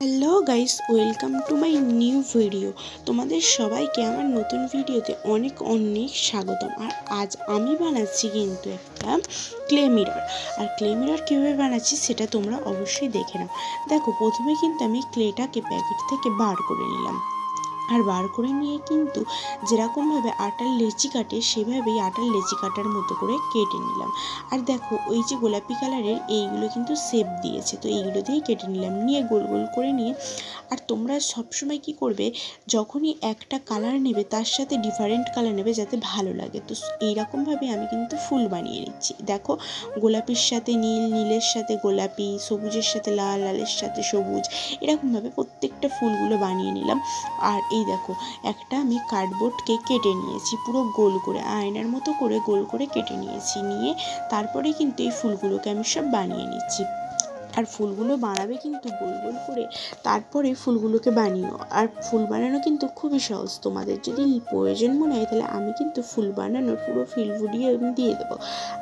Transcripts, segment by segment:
Hello guys, welcome to my new video. তোমাদের সবাইকে আমার নতুন ভিডিওতে অনেক অনেক স্বাগতম। আর আজ আমি বানাচ্ছি কিন্তু একটা ক্লে মিরর। আর ক্লে মিরর কীভাবে বানাচ্ছি সেটা তোমরা অবশ্যই দেখে নাও। দেখো, প্রথমে কিন্তু আমি ক্লেটাকে প্যাকেট থেকে বার করে নিলাম। আর বার করে নিয়ে কিন্তু যেরকমভাবে আটার লেচি কাটে সেভাবেই আটার লেচি কাটার মতো করে কেটে নিলাম। আর দেখো, ওই যে গোলাপি কালারের এইগুলো কিন্তু শেপ দিয়েছে, তো এইগুলো দিয়েই কেটে নিলাম। নিয়ে গোল গোল করে নিয়ে, আর তোমরা সবসময় কি করবে, যখনই একটা কালার নেবে তার সাথে ডিফারেন্ট কালার নেবে যাতে ভালো লাগে। তো এইরকমভাবে আমি কিন্তু ফুল বানিয়ে নিচ্ছি। দেখো, গোলাপির সাথে নীল, নীলের সাথে গোলাপি, সবুজের সাথে লাল, লালের সাথে সবুজ, এরকমভাবে প্রত্যেকটা ফুলগুলো বানিয়ে নিলাম। আর এই দেখো, একটা আমি কার্ডবোর্ডকে কেটে নিয়েছি পুরো গোল করে, আয়নার মতো করে গোল করে কেটে নিয়েছি। নিয়ে তারপরে কিন্তু এই ফুলগুলোকে আমি সব বানিয়ে নিচ্ছি। আর ফুলগুলো বানাবে কিন্তু গোল গোল করে, তারপরে ফুলগুলোকে বানিও। আর ফুল বানানো কিন্তু খুবই সহজ। তোমাদের যদি প্রয়োজন মনে হয় তাহলে আমি কিন্তু ফুল বানানোর পুরো ভিডিও আমি দিয়ে দেবো।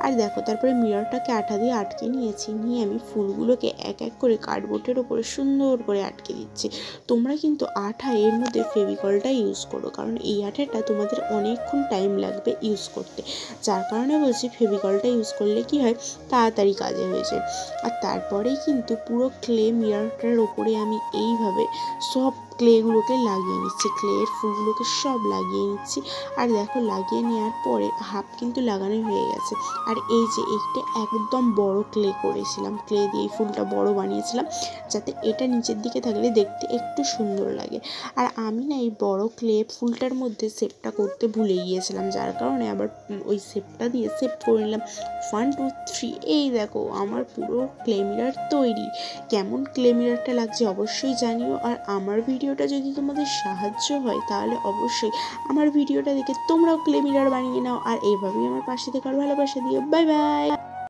আর দেখো, তারপরে মিররটাকে আঠা দিয়ে আটকে নিয়েছি। নিয়ে আমি ফুলগুলোকে এক এক করে কার্ডবোর্ডের ওপরে সুন্দর করে আটকে দিচ্ছি। তোমরা কিন্তু আঠা এর মধ্যে ফেভিকলটা ইউজ করো, কারণ এই আঠাটা তোমাদের অনেকক্ষণ টাইম লাগবে ইউজ করতে। যার কারণে বলছি ফেভিকলটা ইউজ করলে কি হয়, তাড়াতাড়ি কাজে হয়ে যায়। আর তারপরেই কিন্তু পুরো ক্লে মিররটার ওপরে আমি এইভাবে সব ক্লেগুলোকে লাগিয়ে নিচ্ছি, ক্লের ফুলগুলোকে সব লাগিয়ে নিচ্ছি। আর দেখো, লাগিয়ে নেওয়ার পরে হাফ কিন্তু লাগানো হয়ে গেছে। আর এই যে এইটা একদম বড় ক্লে করেছিলাম, ক্লে দিয়ে এই ফুলটা বড় বানিয়েছিলাম যাতে এটা নিচের দিকে থাকলে দেখতে একটু সুন্দর লাগে। আর আমি না এই বড় ক্লে ফুলটার মধ্যে শেপটা করতে ভুলে গিয়েছিলাম, যার কারণে আবার ওই শেপটা দিয়ে শেপ করে নিলাম। 1 2 3, এই দেখো আমার পুরো ক্লে মিরর তৈরি। কেমন ক্লে মিররটা লাগছে অবশ্যই জানিও। আর আমার ভিডিওটা যদি তোমাদের সাহায্য হয় তাহলে অবশ্যই আমার ভিডিওটা দেখে তোমরাও ক্লে মিরর বানিয়ে নাও। আর এইভাবেই আমার পাশে থেকে ভালোবাসা দিও। Bye bye.